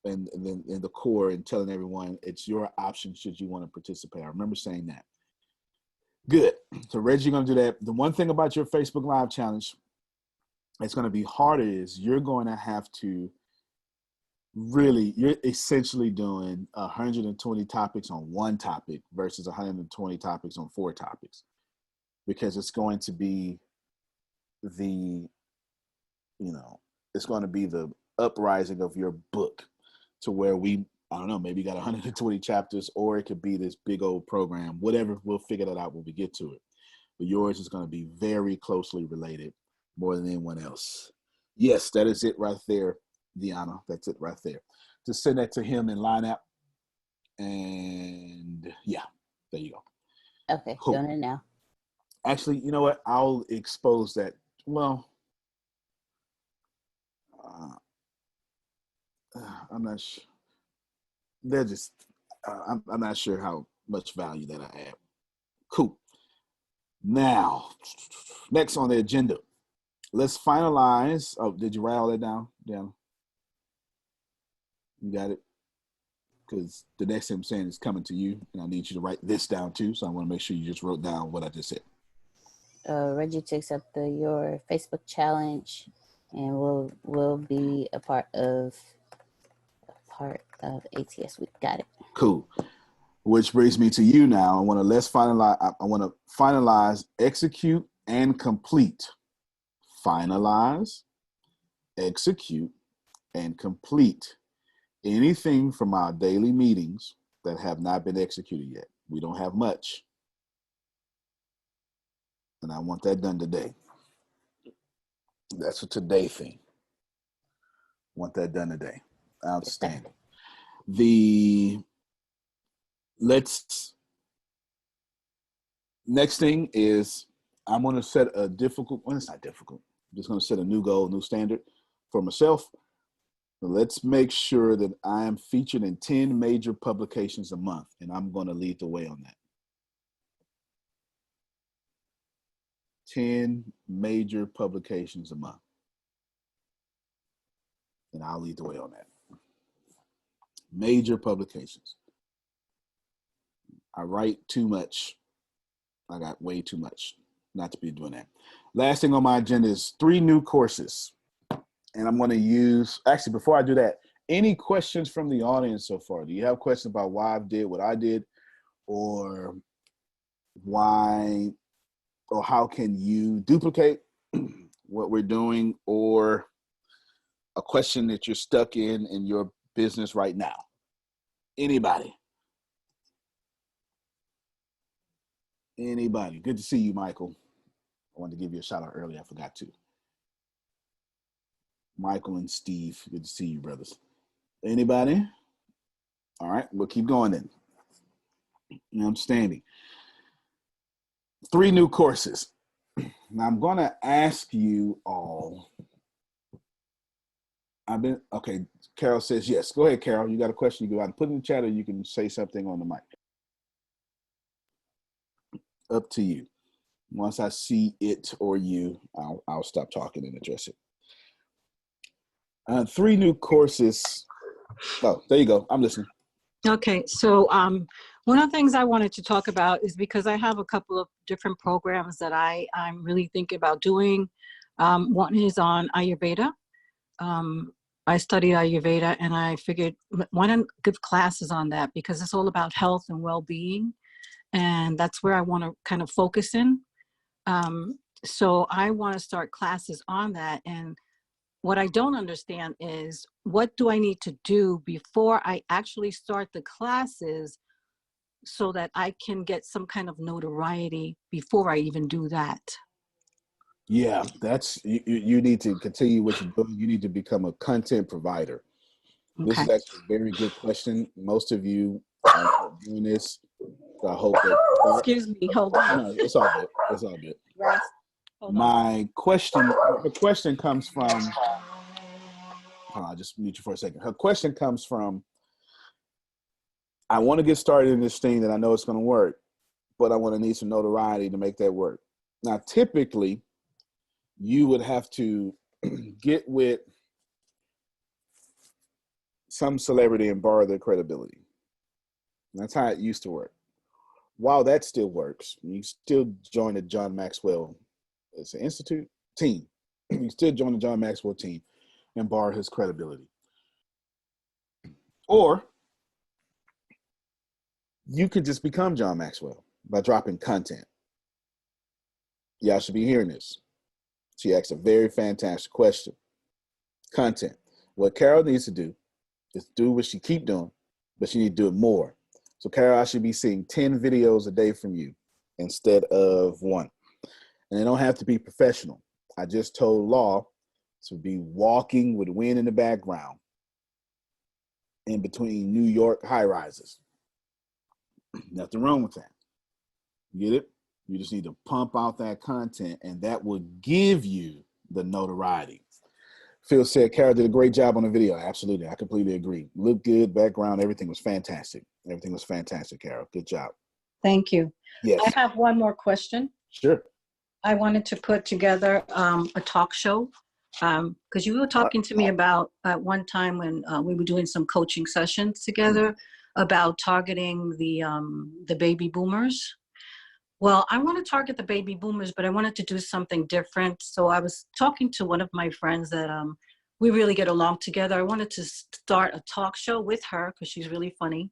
and then in the core and telling everyone it's your option should you want to participate. I remember saying that. Good. So Reggie, you're going to do that. The one thing about your Facebook Live challenge that's going to be harder is you're going to have to you're essentially doing 120 topics on one topic versus 120 topics on 4 topics, because it's going to be it's going to be the uprising of your book to where I don't know, maybe got 120 chapters, or it could be this big old program, whatever. We'll figure that out when we get to it. But yours is going to be very closely related more than anyone else. Yes, that is it right there. Deanna, that's it right there. Just send that to him in line app. And there you go. Okay, cool. Doing it now. Actually, you know what? I'll expose that. Well, I'm not sure. They're just, I'm not sure how much value that I add. Cool. Now, next on the agenda, let's finalize. Oh, did you write all that down, Deanna? You got it? Because the next thing I'm saying is coming to you, and I need you to write this down too. So I want to make sure you just wrote down what I just said. Reggie to accept your Facebook challenge, and will be a part of ATS week. Got it. Cool. Which brings me to you now. I want to finalize, execute, and complete. Finalize, execute, and complete anything from our daily meetings that have not been executed yet. We don't have much. And I want that done today. That's a today thing. Want that done today. Outstanding. Next thing is I'm going to set a difficult, well, it's not difficult. I'm just going to set a new goal, new standard for myself. Let's make sure that I am featured in 10 major publications a month, and I'm going to lead the way on that. 10 major publications a month, and I'll lead the way on that. Major publications. I write too much. I got way too much not to be doing that. Last thing on my agenda is 3 new courses. And I'm going to use, actually, before I do that, Any questions from the audience so far? Do you have questions about why I did what I did, or why, or how can you duplicate what we're doing, or a question that you're stuck in your business right now? Anybody? Anybody? Good to see you, Michael. I wanted to give you a shout out earlier. I forgot to. Michael and Steve, good to see you, brothers. Anybody? All right, we'll keep going then. Outstanding. 3 new courses. Now I'm going to ask you all. Okay, Carol says yes. Go ahead, Carol. You got a question? You can either put in the chat or you can say something on the mic. Up to you. Once I see it or you, I'll stop talking and address it. 3 new courses. Oh, there you go. I'm listening. Okay, so one of the things I wanted to talk about is because I have a couple of different programs that I'm really thinking about doing. One is on Ayurveda. I studied Ayurveda, and I figured why not give classes on that, because it's all about health and well-being, and that's where I want to kind of focus in. So I want to start classes on that. And what I don't understand is, what do I need to do before I actually start the classes so that I can get some kind of notoriety before I even do that? Yeah, that's you need to continue what you're doing. You need to become a content provider. Okay. This is actually a very good question. Most of you are not doing this. So I hope that. Excuse me, hold on. No, it's all good. It's all good. Yes. My question, the question comes from. Hold on, I'll just mute you for a second. Her question comes from, I want to get started in this thing that I know it's going to work, but I want to need some notoriety to make that work. Now, typically, you would have to get with some celebrity and borrow their credibility. That's how it used to work. While that still works, you still join the John Maxwell Institute team. You still join the John Maxwell team and borrow his credibility. Or you could just become John Maxwell by dropping content. Y'all should be hearing this. She asked a very fantastic question. Content. What Carol needs to do is do what she keep doing, but she need to do it more. So Carol, I should be seeing 10 videos a day from you instead of 1. And they don't have to be professional. I just told Law to be walking with wind in the background in between New York high rises. Nothing wrong with that. You get it? You just need to pump out that content, and that will give you the notoriety. Phil said, Carol did a great job on the video. Absolutely. I completely agree. Looked good, background, everything was fantastic. Everything was fantastic, Carol. Good job. Thank you. Yes. I have one more question. Sure. I wanted to put together a talk show, because you were talking to me about at one time when we were doing some coaching sessions together about targeting the baby boomers. Well, I want to target the baby boomers, but I wanted to do something different. So I was talking to one of my friends that we really get along together. I wanted to start a talk show with her because she's really funny,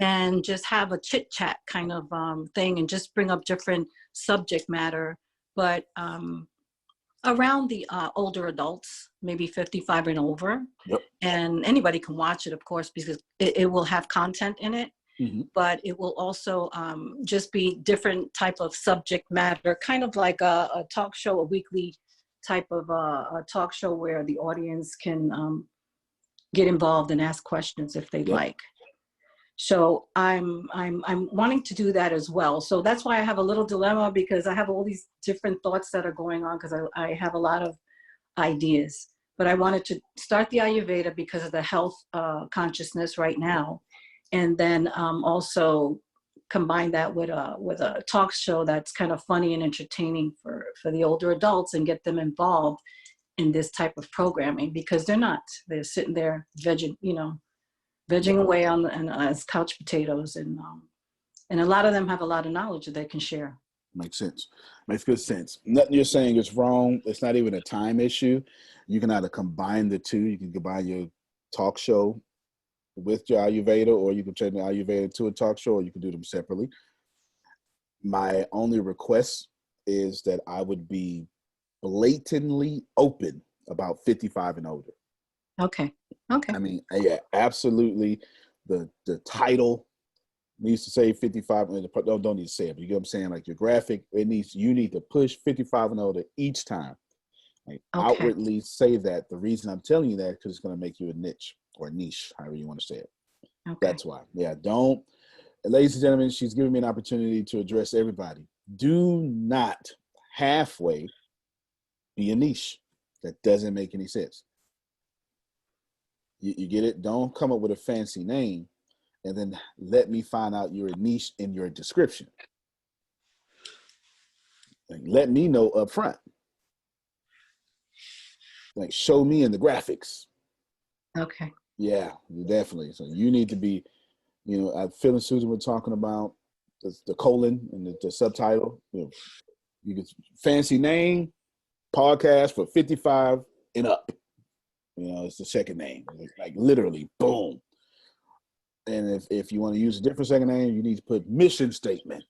and just have a chit chat kind of thing, and just bring up different subject matter, but around the older adults, maybe 55 and over. Yep. And anybody can watch it, of course, because it will have content in it. Mm-hmm. But it will also just be different type of subject matter, kind of like a talk show, a weekly type of a talk show where the audience can get involved and ask questions if they'd like. So I'm wanting to do that as well. So that's why I have a little dilemma, because I have all these different thoughts that are going on, because I have a lot of ideas. But I wanted to start the Ayurveda because of the health consciousness right now. And then also combine that with a talk show that's kind of funny and entertaining for the older adults, and get them involved in this type of programming, because they're sitting there vegging away as couch potatoes, and a lot of them have a lot of knowledge that they can share. Makes sense. Makes good sense. Nothing you're saying is wrong. It's not even a time issue. You can either combine the two. You can combine your talk show with your Ayurveda, or you can turn the Ayurveda into a talk show, or you can do them separately. My only request is that I would be blatantly open about 55 and older. Okay. Okay. I mean, yeah, absolutely. The title needs to say 55. Don't need to say it, but you get what I'm saying? Like your graphic, you need to push 55 and older each time. Like outwardly say that. The reason I'm telling you that because it's going to make you a niche or niche, however you want to say it. Okay. That's why. Yeah, don't. Ladies and gentlemen, she's giving me an opportunity to address everybody. Do not halfway be a niche. That doesn't make any sense. You get it? Don't come up with a fancy name and then let me find out you're a niche in your description. Like, let me know up front. Like, show me in the graphics. Okay. Yeah, definitely. So you need to be, Phil and Susan were talking about the colon and the subtitle. You get fancy name, podcast for 55 and up. It's the second name. Like literally, boom. And if you want to use a different second name, you need to put mission statement,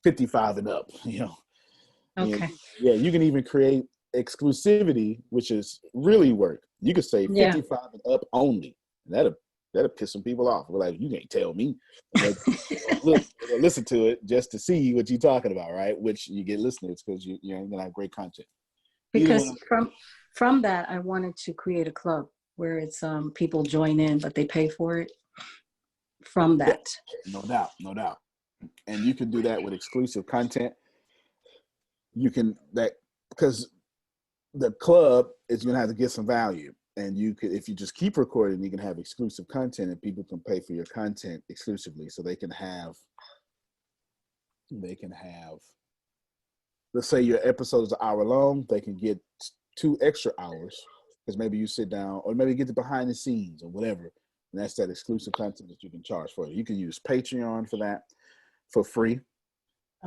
55 and up. Okay. Yeah, you can even create exclusivity, which is really work. You could say 55 and up only. That'll piss some people off. We're like, you can't tell me. But look, listen to it just to see what you're talking about, right? Which you get listeners because you're gonna have great content. Because from that, I wanted to create a club where it's people join in, but they pay for it. From that, no doubt, and you can do that with exclusive content. You can because the club is gonna have to get some value, and you could, if you just keep recording, you can have exclusive content, and people can pay for your content exclusively, so they can have. Let's say your episode is an hour long, they can get 2 extra hours because maybe you sit down or maybe get the behind the scenes or whatever. And that's that exclusive content that you can charge for. You can use Patreon for that for free.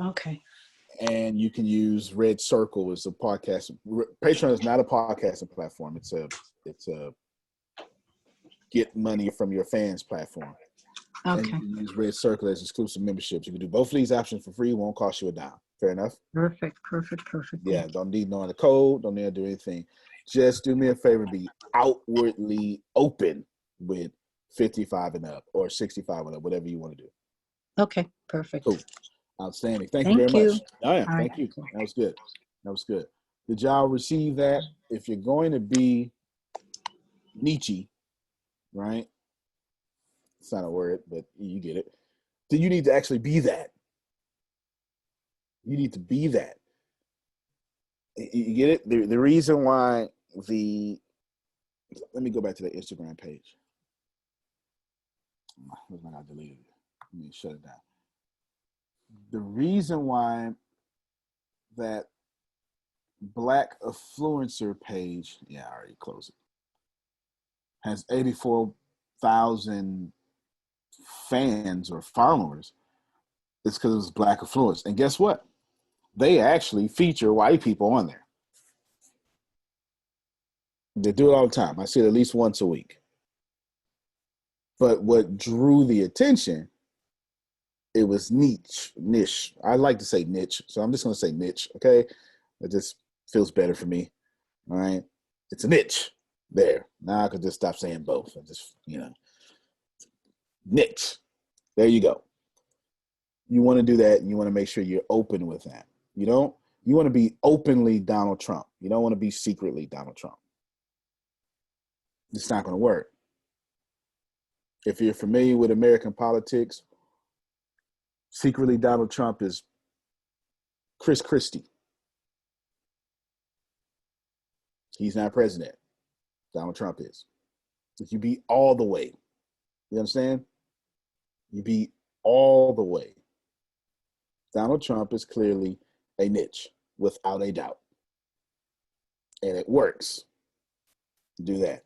Okay. And you can use Red Circle as a podcast. Patreon is not a podcasting platform. It's a get money from your fans platform. Okay. And you can use Red Circle as exclusive memberships. You can do both of these options for free. It won't cost you a dime. Fair enough? Perfect. Yeah, don't need knowing the code. Don't need to do anything. Just do me a favor. Be outwardly open with 55 and up or 65 and up, whatever you want to do. Okay, perfect. Cool. Outstanding. Thank you very much. Oh, yeah, thank you. That was good. Did y'all receive that? If you're going to be Nietzsche, right? It's not a word, but you get it. Then you need to actually be that. You need to be that. You get it? The reason why let me go back to the Instagram page. I deleted it. Let me shut it down. The reason why that Black Affluencer page, I already closed it, has 84,000 fans or followers, it's because it was Black Affluence. And guess what? They actually feature white people on there. They do it all the time. I see it at least once a week. But what drew the attention, it was niche. I like to say niche, so I'm just going to say niche, okay? It just feels better for me, all right? It's a niche there. Now I could just stop saying both. I just, niche. There you go. You want to do that, and you want to make sure you're open with that. You want to be openly Donald Trump. You don't want to be secretly Donald Trump. It's not going to work. If you're familiar with American politics, secretly Donald Trump is Chris Christie. He's not president. Donald Trump is. If you be all the way, you understand? You be all the way. Donald Trump is clearly a niche, without a doubt. And it works. Do that.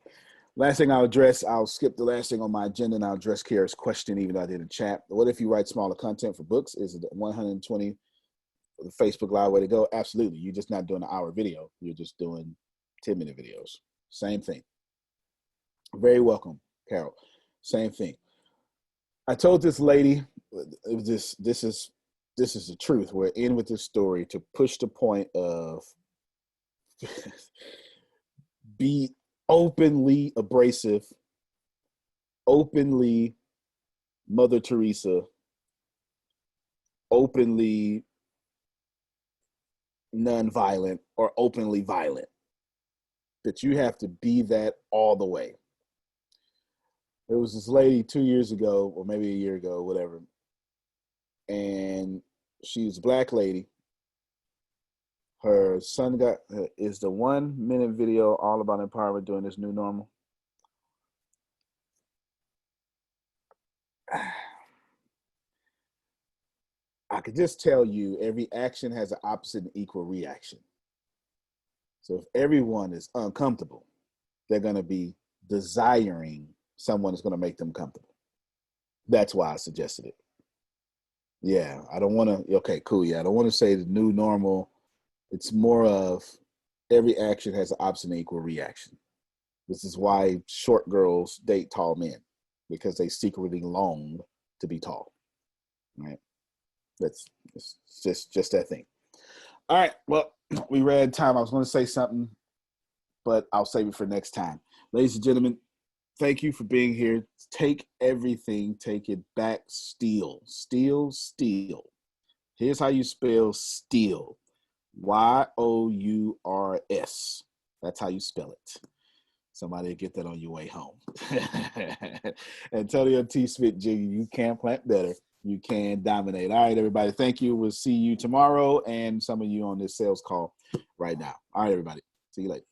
Last thing I'll skip the last thing on my agenda, and I'll address Kara's question, even though I did a chat. What if you write smaller content for books? Is it 120 the Facebook Live way to go? Absolutely. You're just not doing an hour video. You're just doing 10-minute videos. Same thing. Very welcome, Carol. Same thing. I told this lady, it was this is the truth. We're in with this story to push the point of be openly abrasive, openly Mother Teresa, openly nonviolent, or openly violent. That you have to be that all the way. There was this lady 2 years ago, or maybe a year ago, whatever, and she's a black lady. Her son is the 1 minute video all about empowerment during this new normal. I could just tell you every action has an opposite and equal reaction. So if everyone is uncomfortable, they're going to be desiring someone is going to make them comfortable. That's why I suggested it. Yeah, I don't want to, okay, cool. Yeah, I don't want to say the new normal. It's more of every action has an opposite and equal reaction. This is why short girls date tall men, because they secretly long to be tall, right? It's just that thing. All right, well, we ran time. I was going to say something, but I'll save it for next time. Ladies and gentlemen, thank you for being here. Take everything, take it back. Steal. Here's how you spell steal. Y-O-U-R-S. That's how you spell it. Somebody get that on your way home. Antonio T. Smith Jr., you can plant better. You can dominate. All right, everybody. Thank you. We'll see you tomorrow and some of you on this sales call right now. All right, everybody. See you later.